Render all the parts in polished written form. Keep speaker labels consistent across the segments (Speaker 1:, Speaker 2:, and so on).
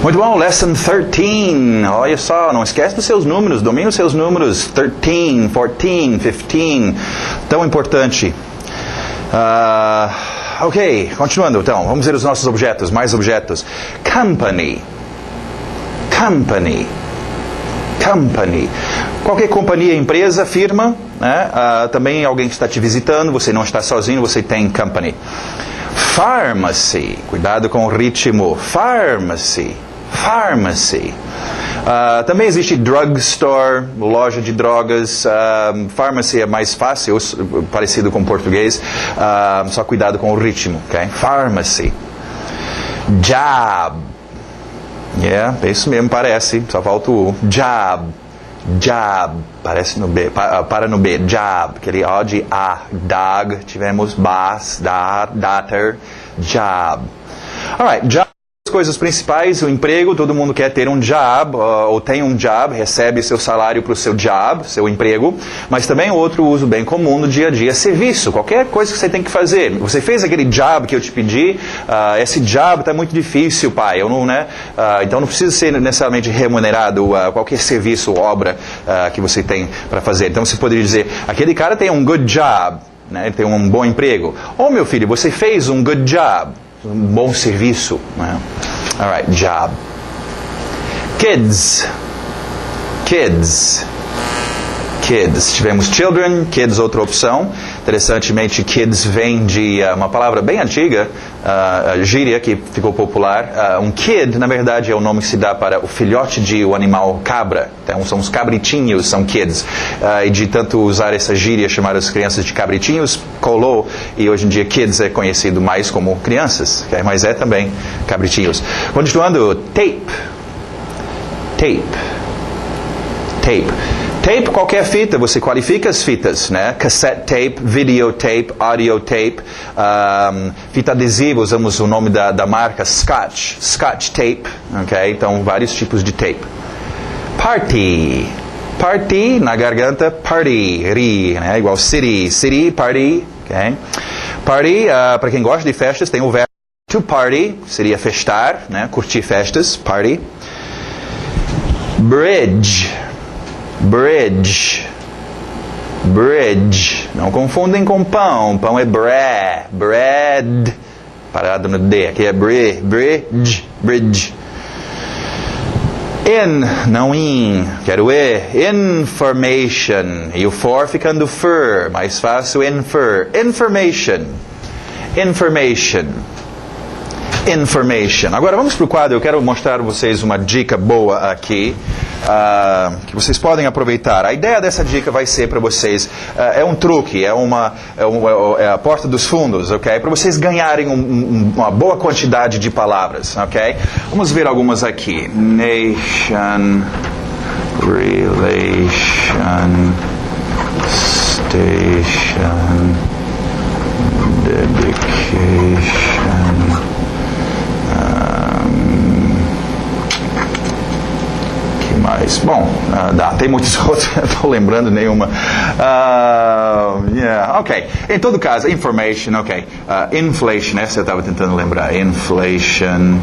Speaker 1: Muito bom, lesson 13. Olha só, não esquece dos seus números, domine os seus números. 13, 14, 15. Tão importante. Ok, continuando então. Vamos ver os nossos objetos, mais objetos. Company. Company. Company. Qualquer companhia, empresa, firma, né? Também alguém que está te visitando, você não está sozinho, você tem company. Pharmacy. Cuidado com o ritmo. Pharmacy. Pharmacy. Também existe drugstore, loja de drogas. Pharmacy é mais fácil, parecido com o português. Só cuidado com o ritmo, ok? Pharmacy. Job. Yeah, é isso mesmo, parece. Só falta o job. Job. Parece no B. Para no B. Job. Aquele O de A. Dog. Tivemos bas, daughter. Job. Alright, job. As coisas principais, o emprego, todo mundo quer ter um job, ou tem um job, recebe seu salário para o seu job, seu emprego, mas também outro uso bem comum no dia a dia, serviço, qualquer coisa que você tem que fazer. Você fez aquele job que eu te pedi, esse job está muito difícil, pai, eu não, né? Então não precisa ser necessariamente remunerado qualquer serviço ou obra que você tem para fazer. Então você poderia dizer, aquele cara tem um good job, né? Ele tem um bom emprego. Ou meu filho, você fez um good job. Um bom serviço, né? Alright, job. Kids. Kids. Kids. Tivemos children, kids, outra opção. Interessantemente, kids vem de uma palavra bem antiga, gíria, que ficou popular. Um kid, na verdade, é o nome que se dá para o filhote de um animal cabra. Então, são os cabritinhos, são kids. E de tanto usar essa gíria, chamar as crianças de cabritinhos, colou. E hoje em dia, kids é conhecido mais como crianças, okay? Mas é também cabritinhos. Continuando, tape. Tape. Tape. Tape, qualquer fita, você qualifica as fitas, né? Cassette tape, videotape, audiotape, fita adesiva, usamos o nome da marca Scotch, Scotch tape, ok? Então, vários tipos de tape. Party. Party, na garganta, party, ri, né? Igual city, city, party, ok? Party, para quem gosta de festas, tem o verbo to party, seria festar, né? Curtir festas, party. Bridge. Bridge. Bridge. Não confundem com pão. Pão é bread. Bread. Parado no D. Aqui é bridge. Bridge. In, não in. Quero E. Information. E o for ficando fur. Mais fácil, infer. Information. Information. Information. Agora vamos para o quadro. Eu quero mostrar a vocês uma dica boa aqui. Que vocês podem aproveitar. A ideia dessa dica vai ser para vocês, é um truque, é a porta dos fundos, ok? Para vocês ganharem uma boa quantidade de palavras, ok? Vamos ver algumas aqui. Nation, relation, station, dedication. Mas, bom, tem muitos outros, não estou lembrando nenhuma. Ok. Em todo caso, information, ok. Inflation, essa eu estava tentando lembrar. Inflation.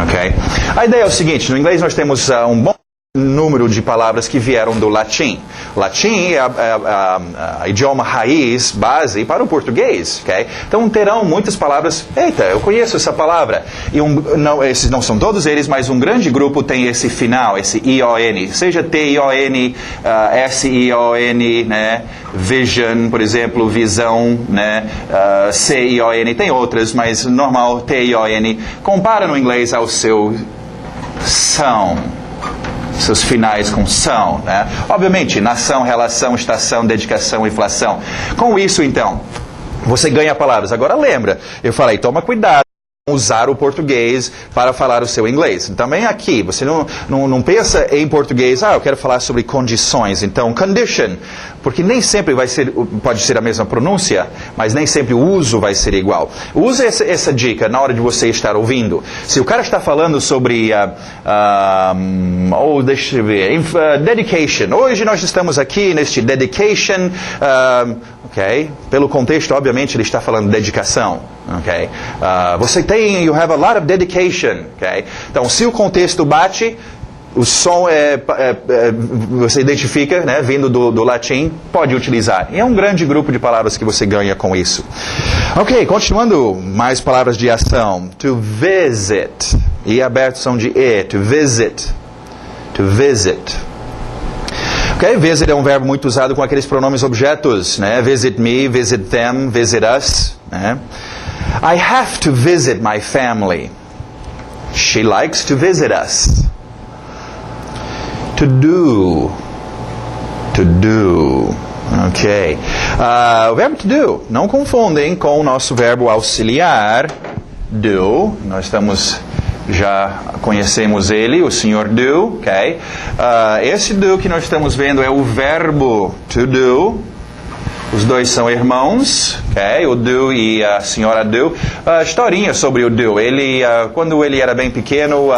Speaker 1: Ok. A ideia é o seguinte, no inglês nós temos um bom número de palavras que vieram do latim. Latim é a idioma raiz, base para o português, ok? Então terão muitas palavras, eita, eu conheço essa palavra. E esses não são todos eles, mas um grande grupo tem esse final, esse I-O-N, seja T-I-O-N, S-I-O-N, né? Vision, por exemplo, visão, né? C-I-O-N, tem outras, mas normal, T-I-O-N. Compara no inglês ao seu são. Seus finais com são, né? Obviamente, nação, relação, estação, dedicação, inflação. Com isso, então, você ganha palavras. Agora lembra, eu falei, toma cuidado com usar o português para falar o seu inglês. Também aqui, você não pensa em português, eu quero falar sobre condições. Então, condition, porque nem sempre pode ser a mesma pronúncia, mas nem sempre o uso vai ser igual. Use essa dica na hora de você estar ouvindo. Se o cara está falando sobre, deixa eu ver, dedication. Hoje nós estamos aqui neste dedication, ok? Pelo contexto, obviamente, ele está falando dedicação. Okay? You have a lot of dedication. Okay? Então, se o contexto bate, o som você identifica, né, vindo do latim, pode utilizar. E é um grande grupo de palavras que você ganha com isso. Ok, continuando, mais palavras de ação. To visit. E aberto são de E. To visit. To visit. Ok, visit é um verbo muito usado com aqueles pronomes objetos, né? Visit me, visit them, visit us. Né? I have to visit my family. She likes to visit us. To do. To do. Ok. O verbo to do. Não confundem com o nosso verbo auxiliar. Do. Nós já conhecemos ele, o senhor do. Ok. Esse do que nós estamos vendo é o verbo to do. Os dois são irmãos, okay? O do e a senhora do. Historinha sobre o do. Ele, quando ele era bem pequeno,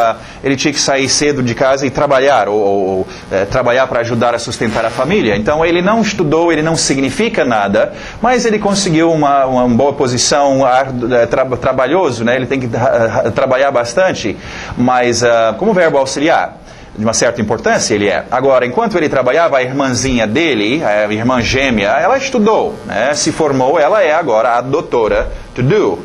Speaker 1: ele tinha que sair cedo de casa e trabalhar, ou trabalhar para ajudar a sustentar a família. Então ele não estudou, ele não significa nada, mas ele conseguiu uma boa posição, trabalhoso, né? Ele tem que trabalhar bastante, mas como verbo auxiliar, de uma certa importância ele é. Agora, enquanto ele trabalhava, a irmãzinha dele, a irmã gêmea, ela estudou, né? Se formou, ela é agora a doutora to do.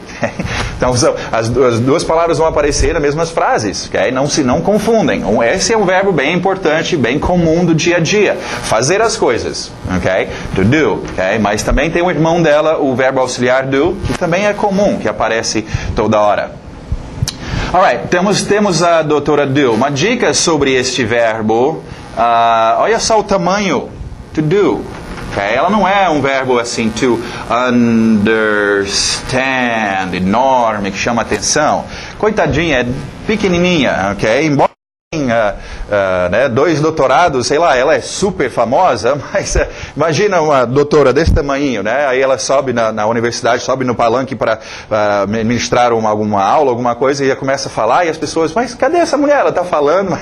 Speaker 1: Então, as duas palavras vão aparecer nas mesmas frases, okay? Não confundem. Esse é um verbo bem importante, bem comum do dia a dia. Fazer as coisas, okay? To do, okay? Mas também tem o irmão dela, o verbo auxiliar do, que também é comum, que aparece toda hora. Alright, temos a doutora do. Uma dica sobre este verbo. Olha só o tamanho. To do. Okay? Ela não é um verbo assim, to understand, enorme, que chama atenção. Coitadinha, é pequenininha. Okay? Embora né, 2 doutorados, sei lá, ela é super famosa, mas imagina uma doutora desse tamanho, né? Aí ela sobe na universidade, sobe no palanque para ministrar alguma aula, alguma coisa, e ela começa a falar, e as pessoas, mas cadê essa mulher? Ela está falando,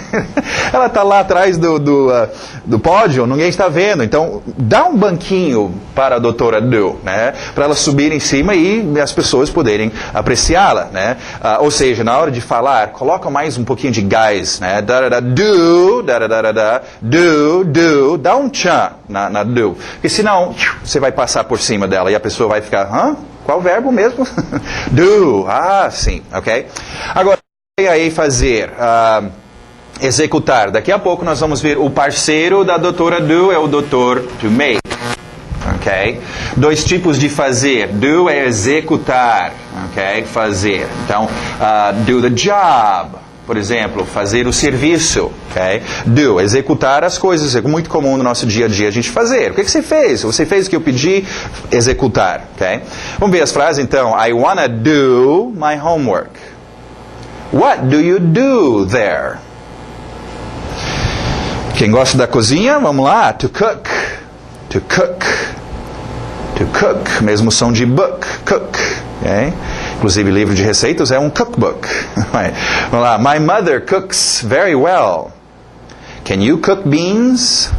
Speaker 1: ela está lá atrás do pódio, ninguém está vendo. Então, dá um banquinho para a doutora do, né? Para ela subir em cima e as pessoas poderem apreciá-la, né? Ou seja, na hora de falar, coloca mais um pouquinho de gás, né? Do, dá um tchan na do. Porque senão, você vai passar por cima dela e a pessoa vai ficar, qual verbo mesmo? Do, sim, ok? Agora, aí fazer, executar. Daqui a pouco nós vamos ver o parceiro da doutora do é o doutor to make. Ok? 2 tipos de fazer. Do é executar, ok? Fazer. Então, do the job. Por exemplo, fazer o serviço, ok? Do, executar as coisas, é muito comum no nosso dia a dia a gente fazer. O que você fez? Você fez o que eu pedi? Executar, ok? Vamos ver as frases então. I wanna do my homework. What do you do there? Quem gosta da cozinha, vamos lá. To cook. To cook. To cook. Mesmo som de book. Cook. Okay? Inclusive, livro de receitas é um cookbook. Vamos lá. My mother cooks very well. Can you cook beans?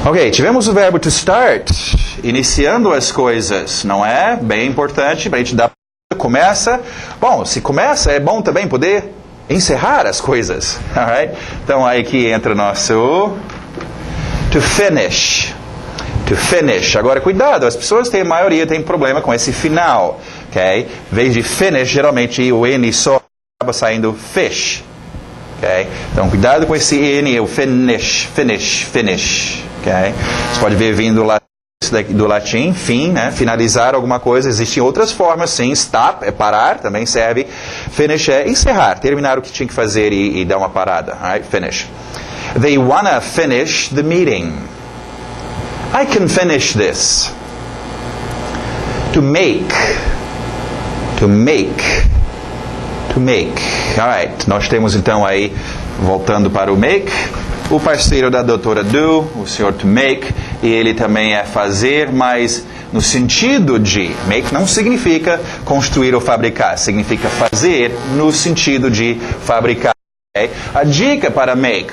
Speaker 1: Ok, tivemos o verbo to start, iniciando as coisas, não é? Bem importante para a gente dar. Começa. Bom, se começa, é bom também poder encerrar as coisas. Alright? Então, aí que entra o nosso to finish. To finish. Agora, cuidado, as pessoas a maioria tem problema com esse final. Okay? Em vez de finish, geralmente o N só acaba saindo fish. Okay? Então, cuidado com esse N, o finish. Okay? Você pode ver vindo do latim, fim, né? Finalizar alguma coisa. Existem outras formas, sim. Stop é parar, também serve. Finish é encerrar, terminar o que tinha que fazer e dar uma parada. Right? Finish. They wanna finish the meeting. I can finish this. To make. To make. To make. Alright. Nós temos então aí, voltando para o make, o parceiro da doutora do, o senhor to make, e ele também é fazer, mas no sentido de make não significa construir ou fabricar, significa fazer no sentido de fabricar. Okay? A dica para make,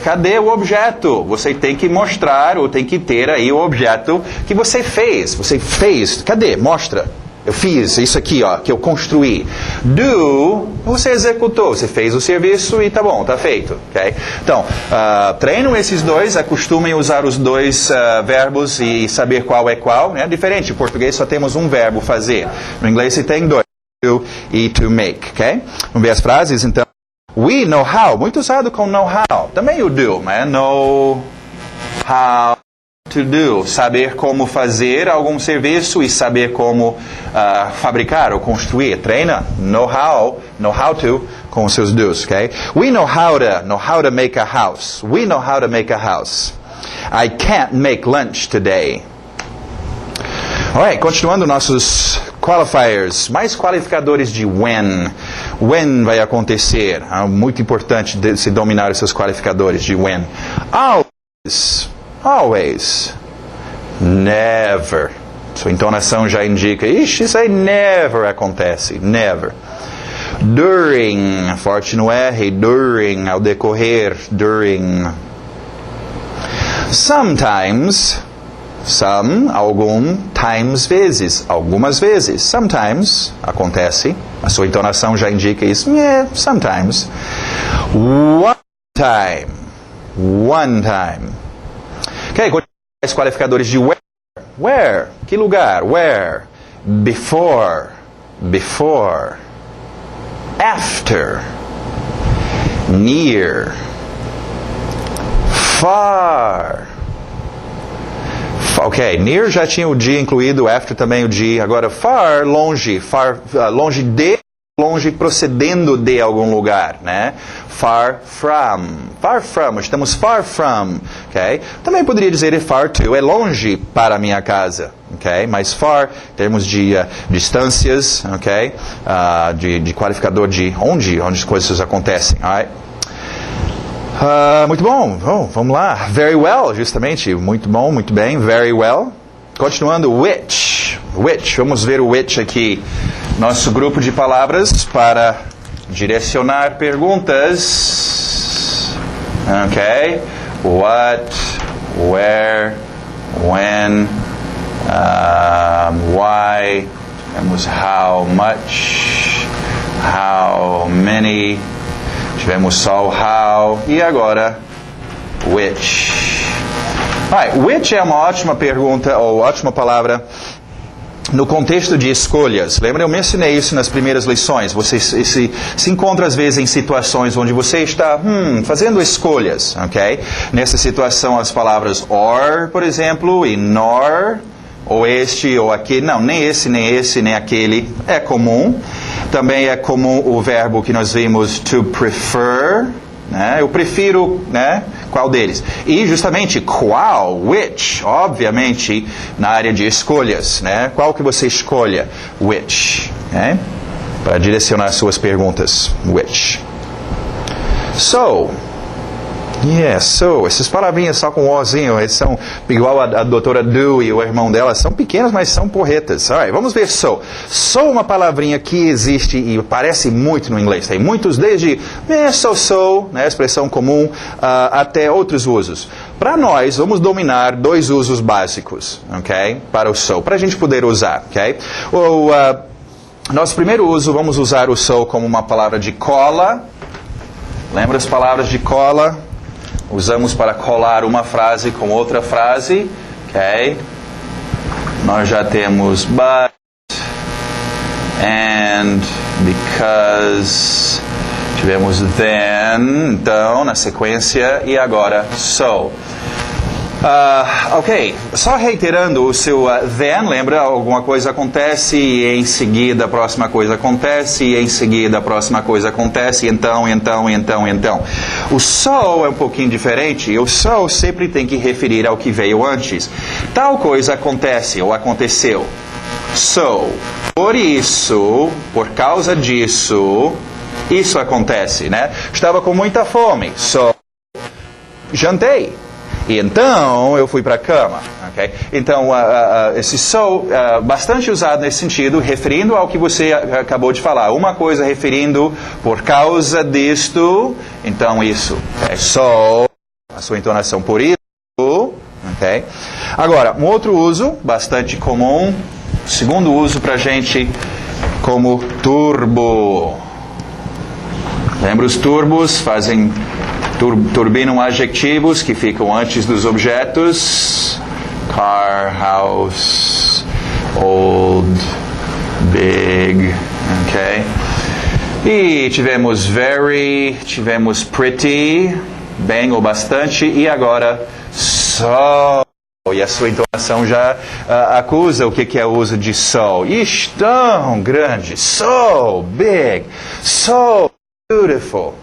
Speaker 1: cadê o objeto? Você tem que mostrar ou tem que ter aí o objeto que você fez. Você fez, cadê? Mostra. eu fiz isso aqui, ó, que eu construí. Do, você executou, você fez o serviço e tá bom, tá feito. Okay? Então, treinam esses dois, acostumem usar os dois verbos e saber qual é qual. Né? Diferente, em português só temos um verbo, fazer. No inglês você tem dois, do e to make. Okay? Vamos ver as frases, então. We know how, muito usado com know how. Também o do, né? Know how to do, saber como fazer algum serviço e saber como fabricar ou construir. Treina, know how to, com os seus do's, ok? We know how to make a house. We know how to make a house. I can't make lunch today. Alright, continuando nossos qualifiers, mais qualificadores de when. When vai acontecer. Muito importante se dominar os seus qualificadores de when. Always. Never. Sua entonação já indica, ixi, isso aí never acontece. Never. During. Forte no R. During. Ao decorrer. During. Sometimes. Some, algum, times, vezes, algumas vezes. Sometimes, acontece. A sua entonação já indica isso. Yeah, sometimes. One time. One time. Ok, os qualificadores de where. Where, que lugar? Where. Before. Before. After. Near. Far. Ok, near já tinha o de incluído, after também o de. Agora, far, longe. Far, longe de, longe procedendo de algum lugar, né? Far from. Far from, estamos far from. Ok? Também poderia dizer far to, é longe para a minha casa. Ok? Mas far, em termos de distâncias, ok? De qualificador de onde as coisas acontecem. Alright? Muito bom, vamos lá. Very well, justamente. Muito bom, muito bem. Very well. Continuando, which. Which, vamos ver o which aqui. Nosso grupo de palavras para direcionar perguntas. Ok. What, where, when, why. Temos how much, how many. Tivemos só o how e agora which. Which é uma ótima pergunta ou ótima palavra no contexto de escolhas. Lembra, eu mencionei isso nas primeiras lições. Você se encontra às vezes em situações onde você está fazendo escolhas, ok? Nessa situação as palavras or, por exemplo, e nor, ou este ou aquele. Não, nem esse, nem aquele. É comum. Também é comum o verbo que nós vimos to prefer, né? Eu prefiro, né? Qual deles? E justamente qual, which, obviamente na área de escolhas, né? Qual que você escolha? Which, né? Para direcionar suas perguntas, which. So, yes, so, essas palavrinhas só com ozinho, eles são igual a doutora Do e o irmão dela, são pequenas, mas são porretas. Alright, vamos ver so. So é uma palavrinha que existe e aparece muito no inglês. Tem muitos, desde so, né, expressão comum, até outros usos. Para nós, vamos dominar dois usos básicos, ok? Para o so, para a gente poder usar, ok? Nosso primeiro uso, vamos usar o so como uma palavra de cola. Lembra as palavras de cola? Usamos para colar uma frase com outra frase, ok? Nós já temos but, and, because, tivemos then, então, na sequência, e agora so. Ok, só reiterando o seu then, lembra? Alguma coisa acontece e em seguida a próxima coisa acontece e em seguida a próxima coisa acontece, então. O so é um pouquinho diferente e o so sempre tem que referir ao que veio antes. Tal coisa acontece ou aconteceu. So, por isso, por causa disso, isso acontece, né? Estava com muita fome, so, jantei. E então eu fui para a cama, ok? Então esse so, bastante usado nesse sentido, referindo ao que você acabou de falar. Uma coisa referindo por causa disto, então isso. Okay? So, a sua entonação por isso, ok? Agora, um outro uso bastante comum, Segundo uso pra gente como turbo. Lembra os turbos? Turbinam adjetivos que ficam antes dos objetos. Car, house, old, big, ok? E tivemos very, tivemos pretty, bem ou bastante, e agora so. E a sua entonação já acusa o que é o uso de so. Ixi, tão grande, so big, so beautiful.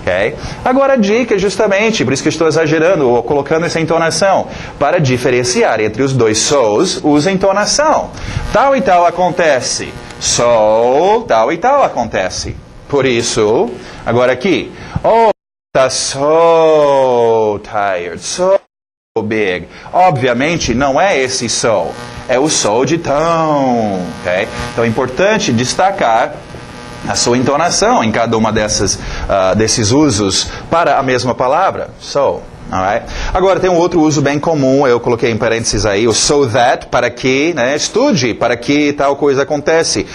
Speaker 1: Okay? Agora a dica justamente, por isso que eu estou exagerando ou colocando essa entonação, para diferenciar entre os dois so's, usa entonação. Tal e tal acontece. So, tal e tal acontece. Por isso, agora aqui. Oh, tá so tired, so big. Obviamente não é esse so, é o so de tão. Okay? Então é importante destacar a sua entonação em cada uma desses usos para a mesma palavra. So, alright? Agora tem um outro uso bem comum, eu coloquei em parênteses aí, o so that, para que, né, estude, para que tal coisa acontece.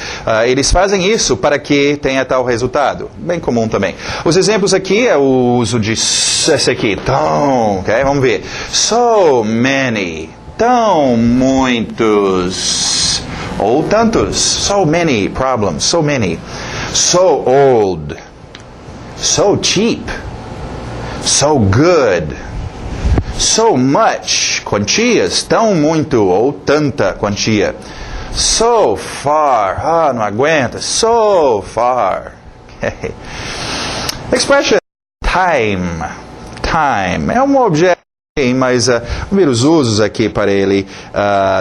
Speaker 1: Eles fazem isso para que tenha tal resultado. Bem comum também. Os exemplos aqui é o uso de esse aqui, tão, ok? Vamos ver. So many, tão muitos, ou tantos, so many problems, so many. So old, so cheap, so good, so much, quantias, tão muito ou tanta quantia. So far, não aguenta, so far. Expression time, time, é um objeto, mas vamos ver os usos aqui para ele.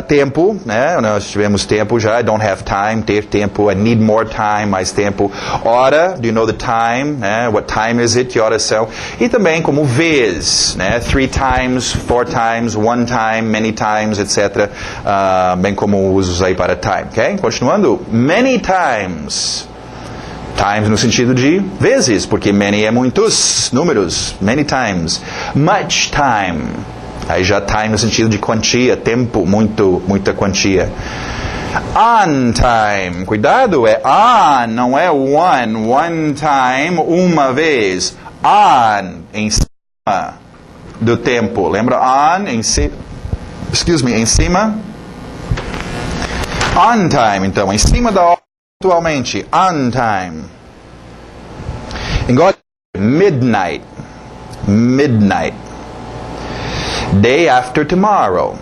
Speaker 1: Tempo, né? Nós tivemos tempo já, I don't have time, ter tempo, I need more time, mais tempo. Hora, do you know the time, né? What time is it, que horas são? E também como vez, né? 3 times, 4 times, 1 time, many times, etc. Bem como usos aí para time, ok? Continuando, many times. Times no sentido de vezes, porque many é muitos números, many times. Much time. Aí já time no sentido de quantia, tempo, muita quantia. On time. Cuidado, é on, não é one time, uma vez. On, em cima do tempo. Lembra on, em cima? Em cima. On time, então, em cima da hora. Atualmente, on time. Igual midnight. Midnight. Day after tomorrow.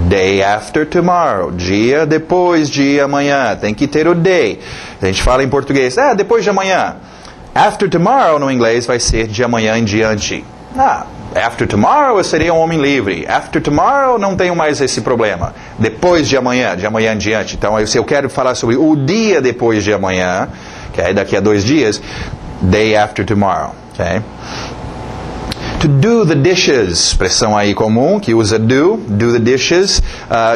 Speaker 1: Day after tomorrow. Dia depois de amanhã. Tem que ter o day. A gente fala em português, depois de amanhã. After tomorrow no inglês vai ser de amanhã em diante. After tomorrow eu seria um homem livre. After tomorrow não tenho mais esse problema. Depois de amanhã em diante. Então, se eu quero falar sobre o dia depois de amanhã, okay, daqui a 2 dias, day after tomorrow. Okay? To do the dishes, expressão aí comum que usa do the dishes,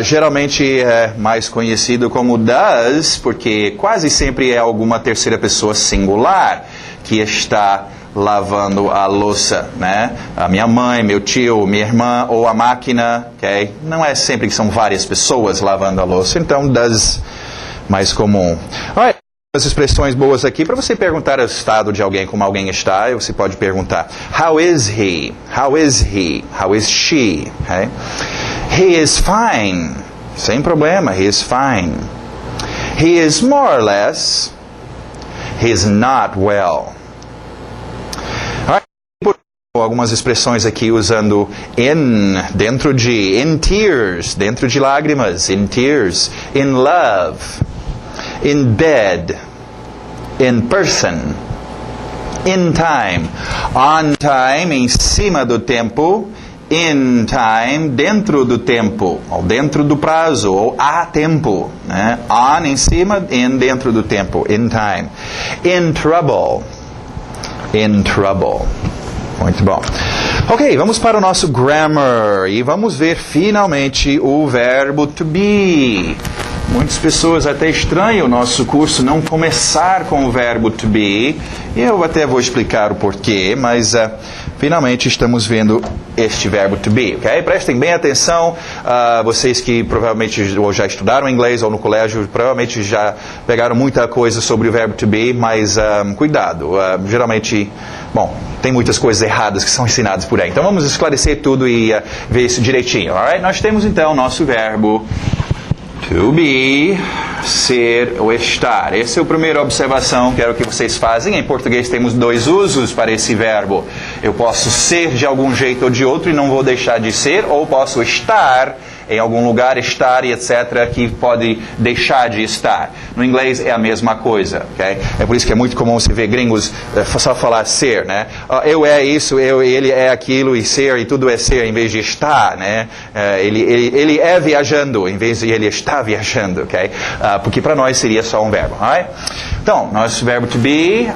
Speaker 1: geralmente é mais conhecido como does, porque quase sempre é alguma terceira pessoa singular que está lavando a louça, né? A minha mãe, meu tio, minha irmã ou a máquina, ok? Não é sempre que são várias pessoas lavando a louça, então does mais comum. Alright, as expressões boas aqui para você perguntar o estado de alguém, como alguém está, você pode perguntar: How is he? How is he? How is she? Okay? He is fine. Sem problema, he is fine. He is more or less. He is not well. Algumas expressões aqui usando dentro de, in tears, dentro de lágrimas, in tears, in love, in bed, in person, in time, on time, em cima do tempo, in time, dentro do tempo, ou dentro do prazo, ou a tempo, né? On em cima, in dentro do tempo, in time, in trouble, in trouble. Muito bom. Ok, vamos para o nosso grammar e vamos ver finalmente o verbo to be. Muitas pessoas até estranham o nosso curso não começar com o verbo to be. E eu até vou explicar o porquê, mas finalmente estamos vendo este verbo to be, ok? Prestem bem atenção, vocês que provavelmente ou já estudaram inglês ou no colégio, provavelmente já pegaram muita coisa sobre o verbo to be, mas cuidado, geralmente, bom, tem muitas coisas erradas que são ensinadas por aí. Então vamos esclarecer tudo e ver isso direitinho, alright? Nós temos então o nosso verbo to be, ser ou estar. Essa é a primeira observação que quero que vocês façam. Em português temos dois usos para esse verbo. Eu posso ser de algum jeito ou de outro e não vou deixar de ser, ou posso estar em algum lugar, estar e etc., que pode deixar de estar. No inglês é a mesma coisa, ok? É por isso que é muito comum você ver gringos só falar ser, né? Eu é isso, ele é aquilo, e ser, e tudo é ser, em vez de estar, né? Ele é viajando, em vez de ele está viajando, ok? Porque para nós seria só um verbo, alright? Então, nosso verbo to be,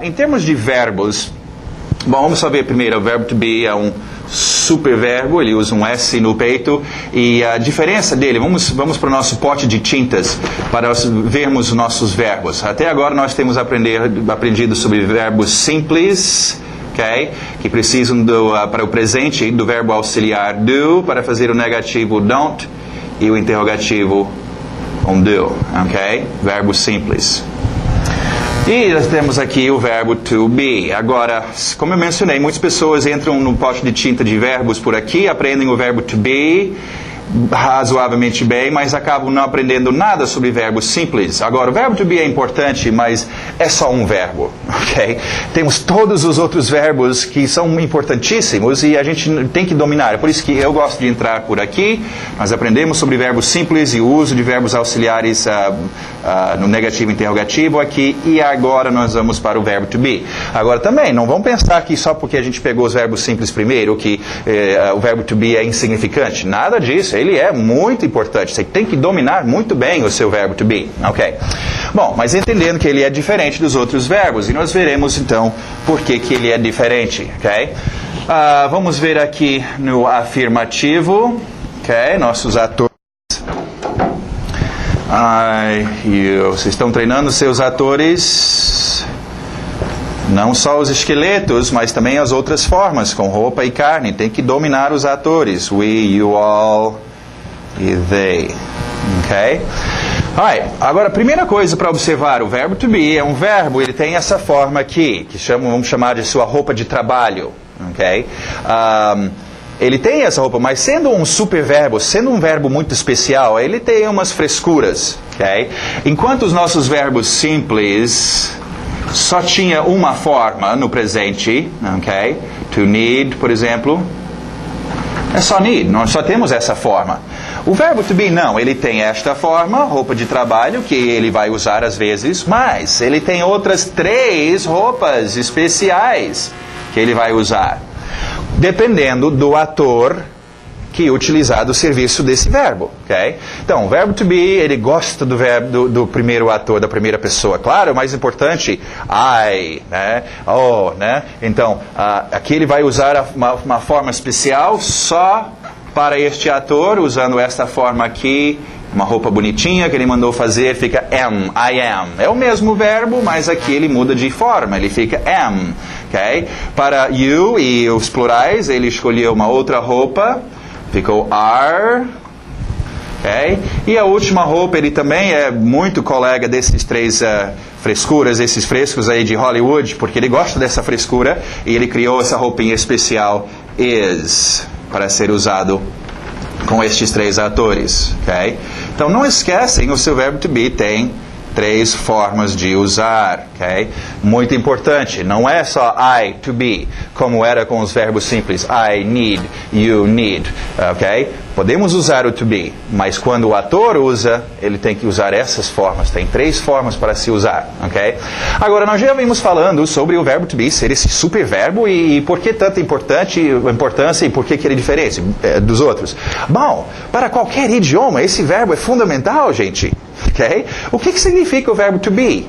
Speaker 1: em termos de verbos, bom, vamos só ver primeiro, o verbo to be é um superverbo, ele usa um S no peito, e a diferença dele, vamos para o nosso pote de tintas para vermos os nossos verbos. Até agora nós temos aprendido sobre verbos simples, okay, que precisam para o presente do verbo auxiliar do, para fazer o negativo don't, e o interrogativo do, ok? Verbo simples. E nós temos aqui o verbo to be. Agora, como eu mencionei, muitas pessoas entram no pote de tinta de verbos por aqui, aprendem o verbo to be razoavelmente bem, mas acabam não aprendendo nada sobre verbos simples. Agora, o verbo to be é importante, mas é só um verbo, ok? Temos todos os outros verbos que são importantíssimos e a gente tem que dominar. É por isso que eu gosto de entrar por aqui. Nós aprendemos sobre verbos simples e o uso de verbos auxiliares no negativo e interrogativo aqui, e agora nós vamos para o verbo to be. Agora também, não vamos pensar que só porque a gente pegou os verbos simples primeiro, que o verbo to be é insignificante. Nada disso. Ele é muito importante. Você tem que dominar muito bem o seu verbo to be. Ok. Bom, mas entendendo que ele é diferente dos outros verbos, e nós veremos então por que ele é diferente. Ok? Vamos ver aqui no afirmativo. Ok? Nossos atores. Vocês estão treinando seus atores, não só os esqueletos, mas também as outras formas, com roupa e carne. Tem que dominar os atores. We, you, all e they. Ok? Alright. Agora, a primeira coisa para observar, o verbo to be é um verbo, ele tem essa forma aqui, que vamos chamar de sua roupa de trabalho. Ok? Ele tem essa roupa, mas sendo um superverbo, sendo um verbo muito especial, ele tem umas frescuras, ok? Enquanto os nossos verbos simples só tinha uma forma no presente, ok? To need, por exemplo, é só need, nós só temos essa forma. O verbo to be não, ele tem esta forma, roupa de trabalho, que ele vai usar às vezes, mas ele tem outras 3 roupas especiais que ele vai usar, dependendo do ator que utilizar do serviço desse verbo, ok? Então, o verbo to be, ele gosta do verbo do primeiro ator, da primeira pessoa. Claro, o mais importante, I, né? Oh, né? Então, aqui ele vai usar uma forma especial só para este ator, usando esta forma aqui, uma roupa bonitinha que ele mandou fazer, fica am, I am. É o mesmo verbo, mas aqui ele muda de forma, ele fica am, ok? Para you e os plurais, ele escolheu uma outra roupa, ficou are, ok? E a última roupa, ele também é muito colega desses 3 frescuras, esses frescos aí de Hollywood, porque ele gosta dessa frescura, e ele criou essa roupinha especial, is, para ser usado com estes 3 atores, ok? Então não esquecem, o seu verbo to be tem 3 formas de usar, ok? Muito importante, não é só I, to be, como era com os verbos simples, I need, you need, ok? Podemos usar o to be, mas quando o ator usa, ele tem que usar essas formas, tem 3 formas para se usar, ok? Agora, nós já vimos falando sobre o verbo to be ser esse superverbo e por que tanta importância e por que ele é diferente dos outros. Bom, para qualquer idioma, esse verbo é fundamental, gente. Okay? O que significa o verbo to be?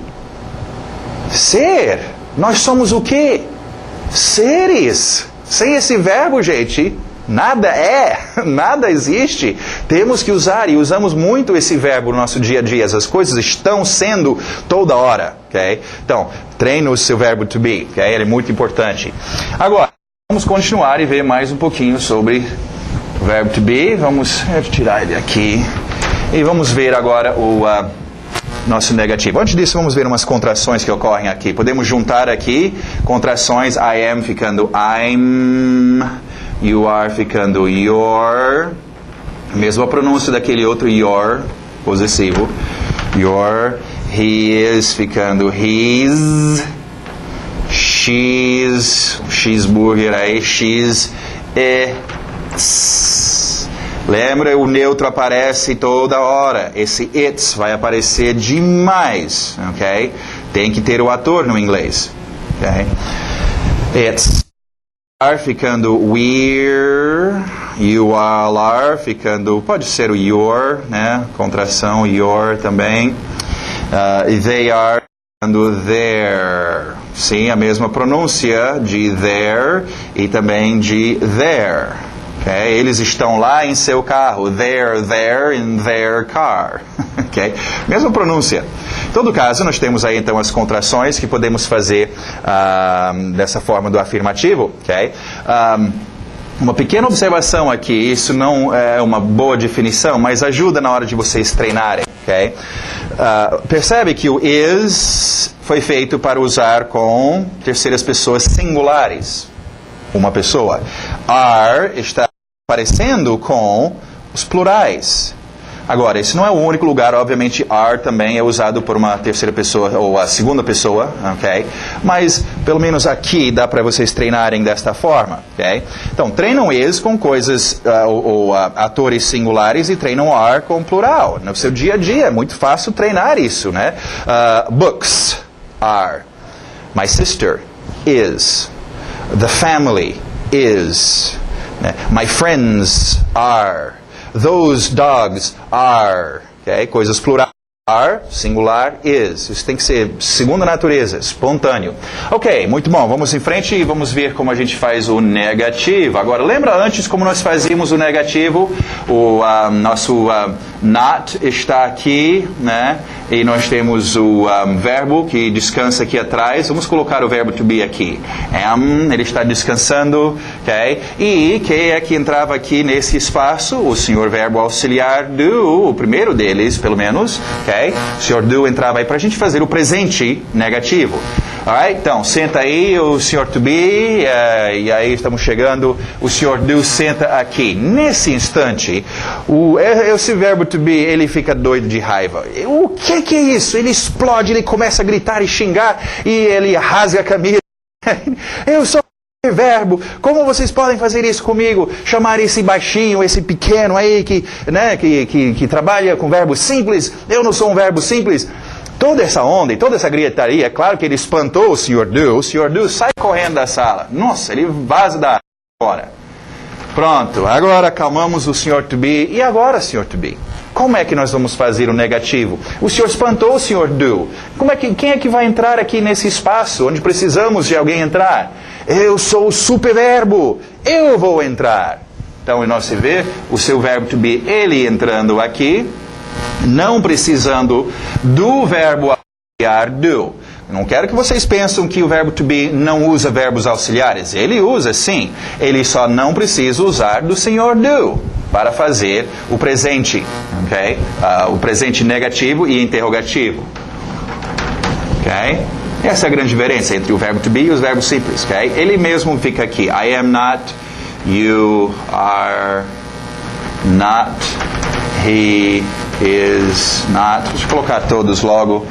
Speaker 1: Ser. Nós somos o quê? Seres. Sem esse verbo, gente, Nada existe. Temos que usar, e usamos muito esse verbo no nosso dia a dia. As coisas estão sendo toda hora, ok? Então, treine o seu verbo to be, ok? Ele é muito importante. Agora, vamos continuar e ver mais um pouquinho sobre o verbo to be. Vamos tirar ele aqui. E vamos ver agora o nosso negativo. Antes disso, vamos ver umas contrações que ocorrem aqui. Podemos juntar aqui contrações. I am ficando I'm. You are ficando your. Mesma pronúncia daquele outro your, possessivo. Your. He is ficando his. She's. Cheeseburger aí. She's. It's. Lembra, o neutro aparece toda hora. Esse it's vai aparecer demais, ok? Tem que ter o ator no inglês, ok? It's. Are ficando we're, you all are ficando, pode ser o your, né? Contração, your também. They are ficando their. Sim, a mesma pronúncia de there e também de there. Okay? Eles estão lá em seu carro. They're there in their car. Okay? Mesma pronúncia. Em todo caso, nós temos aí então as contrações que podemos fazer dessa forma do afirmativo. Okay? Uma pequena observação aqui, isso não é uma boa definição, mas ajuda na hora de vocês treinarem. Okay? Percebe que o is foi feito para usar com terceiras pessoas singulares. Uma pessoa. Are está aparecendo com os plurais. Agora, esse não é o único lugar, obviamente, are também é usado por uma terceira pessoa ou a segunda pessoa, ok? Mas, pelo menos aqui, dá para vocês treinarem desta forma, ok? Então, treinam is com coisas, ou atores singulares e treinam are com plural. No seu dia a dia, é muito fácil treinar isso, né? Books, are. My sister, is. The family, is. My friends, are. Those dogs are, okay? Coisas plurais, are, singular, is. Isso tem que ser segunda natureza, espontâneo. Ok, muito bom. Vamos em frente e vamos ver como a gente faz o negativo. Agora, lembra antes como nós fazíamos o negativo? O nosso not está aqui, né? E nós temos o verbo que descansa aqui atrás. Vamos colocar o verbo to be aqui. Am, ele está descansando, ok? E quem é que entrava aqui nesse espaço? O senhor verbo auxiliar do, o primeiro deles, pelo menos, ok? O senhor do entrava aí para a gente fazer o presente negativo. Alright? Então, senta aí o senhor to be, e aí estamos chegando, o senhor do senta aqui. Nesse instante, esse verbo to be, ele fica doido de raiva. O que é isso? Ele explode, ele começa a gritar e xingar, e ele rasga a camisa. Eu sou verbo, como vocês podem fazer isso comigo? Chamar esse baixinho, esse pequeno aí que trabalha com verbo simples, eu não sou um verbo simples. Toda essa onda e toda essa gritaria, é claro que ele espantou o Sr. Do sai correndo da sala. Nossa, ele vaza da fora. Pronto, agora acalmamos o Sr. To Be. E agora, Sr. To Be? Como é que nós vamos fazer o negativo? O senhor espantou o Sr. Do. Quem é que vai entrar aqui nesse espaço onde precisamos de alguém entrar? Eu sou o superverbo. Eu vou entrar. Então, nós se vê o seu verbo to be, ele entrando aqui, não precisando do verbo auxiliar do. Não quero que vocês pensem que o verbo to be não usa verbos auxiliares. Ele usa, sim. Ele só não precisa usar do Sr. Do para fazer o presente, ok? O presente negativo e interrogativo, ok? Essa é a grande diferença entre o verbo to be e os verbos simples, ok? Ele mesmo fica aqui. I am not, you are not, he is not. Deixa eu colocar todos logo.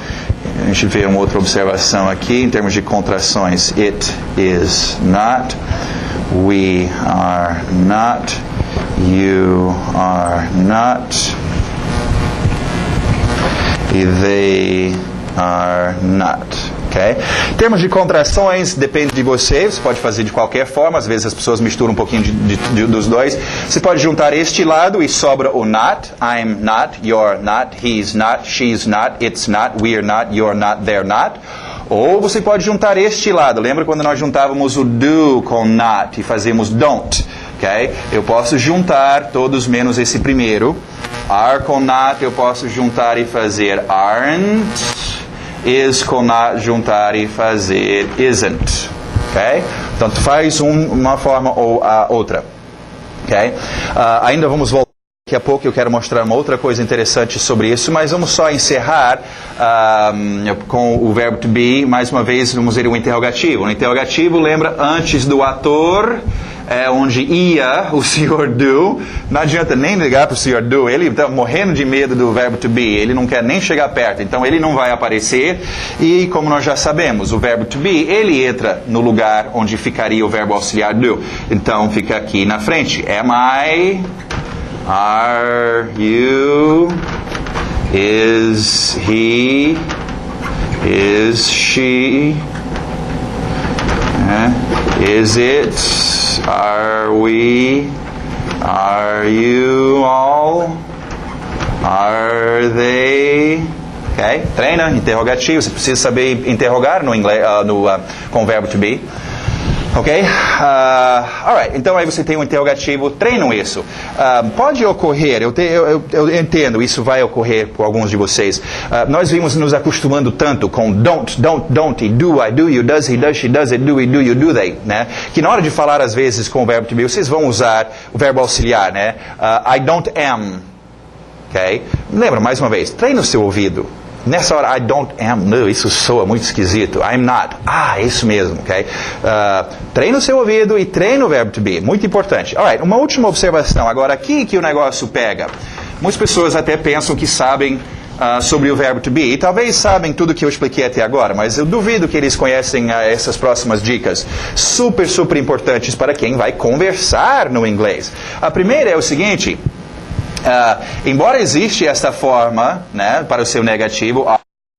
Speaker 1: A gente vê uma outra observação aqui em termos de contrações. It is not, we are not, you are not, e they are not. Okay? Em termos de contrações, depende de você. Você pode fazer de qualquer forma. Às vezes as pessoas misturam um pouquinho dos dois. Você pode juntar este lado e sobra o not. I'm not, you're not, he's not, she's not, it's not, we're not, you're not, they're not. Ou você pode juntar este lado. Lembra quando nós juntávamos o do com not e fazíamos don't? ok? Eu posso juntar todos menos esse primeiro. Are com not eu posso juntar e fazer aren't. Is com not juntar e fazer isn't. Ok? Então, tu faz uma forma ou a outra. Ok? Ainda vamos voltar. Daqui a pouco eu quero mostrar uma outra coisa interessante sobre isso, mas vamos só encerrar com o verbo to be. Mais uma vez, vamos ver o interrogativo. O interrogativo lembra antes do ator, onde ia o Sr. Do. Não adianta nem ligar para o Sr. Do, ele está morrendo de medo do verbo to be, ele não quer nem chegar perto, então ele não vai aparecer. E como nós já sabemos, o verbo to be, ele entra no lugar onde ficaria o verbo auxiliar do. Então fica aqui na frente. Am I? Are you? Is he? Is she? Is it? Are we? Are you all? Are they? Ok? Treina, interrogativo. Você precisa saber interrogar no inglês, com o verbo to be. Ok? Alright, então aí você tem um interrogativo, treinam isso. Pode ocorrer, eu entendo, isso vai ocorrer por alguns de vocês. Nós vimos nos acostumando tanto com don't, e do, I do, you, does, he, does, she, does it, do, we, do, you, do, they, né? Que na hora de falar às vezes com o verbo to be, vocês vão usar o verbo auxiliar, né? I don't am. Ok? Lembra, mais uma vez, treina o seu ouvido. Nessa hora, I don't am, no, isso soa muito esquisito. I'm not, isso mesmo, ok? Treina o seu ouvido e treina o verbo to be, muito importante. Alright, uma última observação, agora aqui que o negócio pega. Muitas pessoas até pensam que sabem sobre o verbo to be, e talvez sabem tudo que eu expliquei até agora, mas eu duvido que eles conhecem essas próximas dicas, super, super importantes para quem vai conversar no inglês. A primeira é o seguinte... embora existe esta forma, né, para o seu negativo,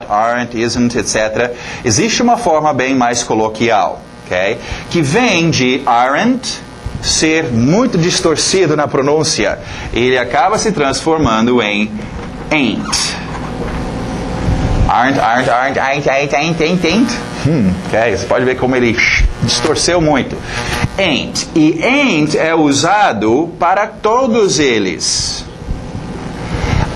Speaker 1: aren't, isn't, etc., existe uma forma bem mais coloquial, ok? Que vem de aren't ser muito distorcido na pronúncia. Ele acaba se transformando em ain't. Aren't, ain't. Okay, você pode ver como ele distorceu muito. Ain't. E ain't é usado para todos eles.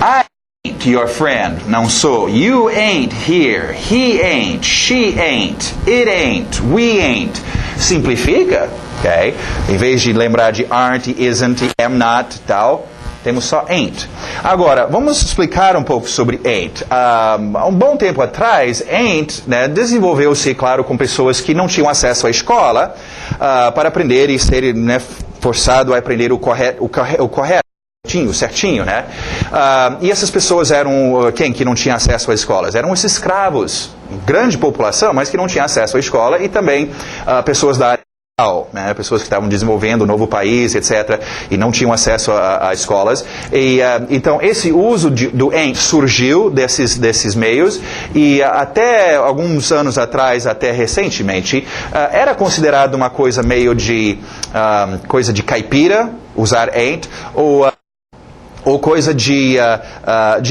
Speaker 1: I ain't your friend. Não sou. You ain't here. He ain't. She ain't. It ain't. We ain't. Simplifica. Okay? Em vez de lembrar de aren't, isn't, am not, tal, temos só ain't. Agora, vamos explicar um pouco sobre ain't. Há um bom tempo atrás, ain't, né, desenvolveu-se, claro, com pessoas que não tinham acesso à escola para aprender e serem, né, forçado a aprender o correto, certinho, né? E essas pessoas eram quem que não tinha acesso às escolas? Eram esses escravos, grande população, mas que não tinha acesso à escola, e também pessoas da área, né, pessoas que estavam desenvolvendo um novo país, etc., e não tinham acesso a escolas. E, então, esse uso do ain't surgiu desses meios, e até alguns anos atrás, até recentemente, era considerado uma coisa meio de coisa de caipira, usar ain't, ou coisa de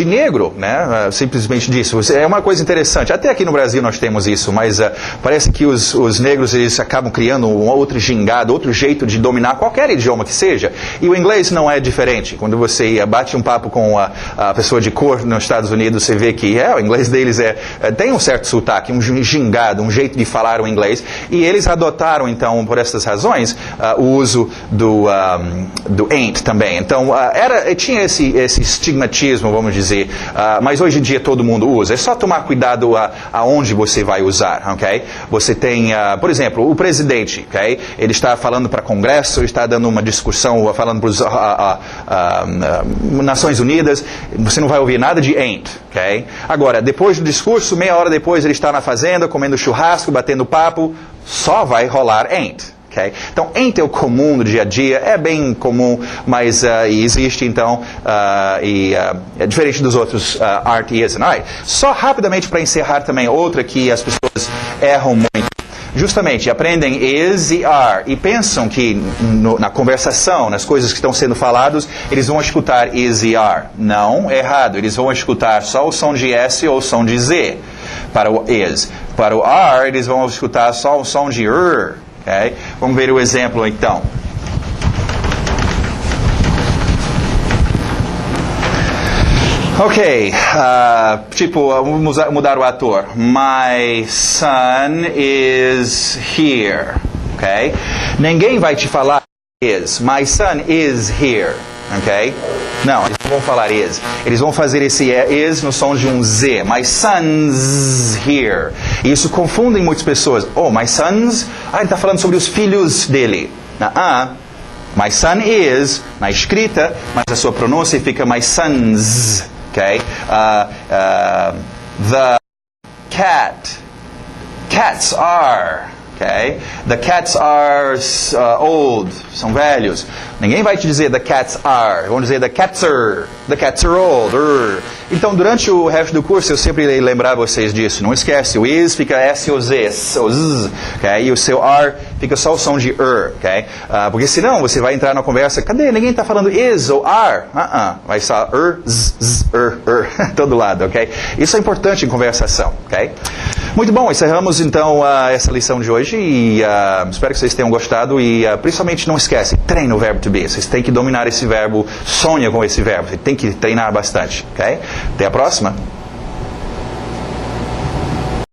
Speaker 1: negro, né? Simplesmente disso. É uma coisa interessante. Até aqui no Brasil nós temos isso, mas parece que os negros eles acabam criando um outro gingado, outro jeito de dominar qualquer idioma que seja. E o inglês não é diferente. Quando você bate um papo com a pessoa de cor nos Estados Unidos, você vê que o inglês deles tem um certo sotaque, um gingado, um jeito de falar o inglês. E eles adotaram, então, por essas razões, o uso do ain't também. Então, tinha esse estigmatismo, vamos dizer, mas hoje em dia todo mundo usa. É só tomar cuidado aonde você vai usar, ok? Você tem, por exemplo, o presidente, ok? Ele está falando para o Congresso, ele está dando uma discussão, falando para as Nações Unidas, você não vai ouvir nada de ain't, ok? Agora, depois do discurso, meia hora depois ele está na fazenda, comendo churrasco, batendo papo, só vai rolar ain't. Okay? Então, ain't é o comum do dia a dia, é bem comum, mas existe, então, é diferente dos outros aren't e isn't. Só rapidamente para encerrar também, outra que as pessoas erram muito. Justamente, aprendem is e are e pensam que na conversação, nas coisas que estão sendo faladas, eles vão escutar is e are. Não, errado. Eles vão escutar só o som de S ou o som de Z para o is. Para o are, eles vão escutar só o som de Okay? Vamos ver o exemplo então. Ok, tipo, vamos mudar o ator. My son is here, ok? Ninguém vai te falar is. My son is here, ok? Não, eles não vão falar is. Eles vão fazer esse is no som de um Z. My son's here. Isso confunde muitas pessoas. Oh, my son's? Ele está falando sobre os filhos dele. My son is, na escrita, mas a sua pronúncia fica my sons. Okay? The cats are, okay? The cats are old, são velhos. Ninguém vai te dizer the cats are, vão dizer the cats are old. Então, durante o resto do curso, eu sempre lembrar vocês disso. Não esquece, o is fica S-O-Z, okay? E o seu are fica só o som de okay? Porque senão você vai entrar na conversa, cadê? Ninguém está falando is ou are. Vai só todo lado, ok? Isso é importante em conversação, ok? Muito bom, encerramos então essa lição de hoje e espero que vocês tenham gostado e principalmente não esquece, treine o verbo to be. Vocês têm que dominar esse verbo, sonha com esse verbo, você tem que treinar bastante, ok? Até a próxima!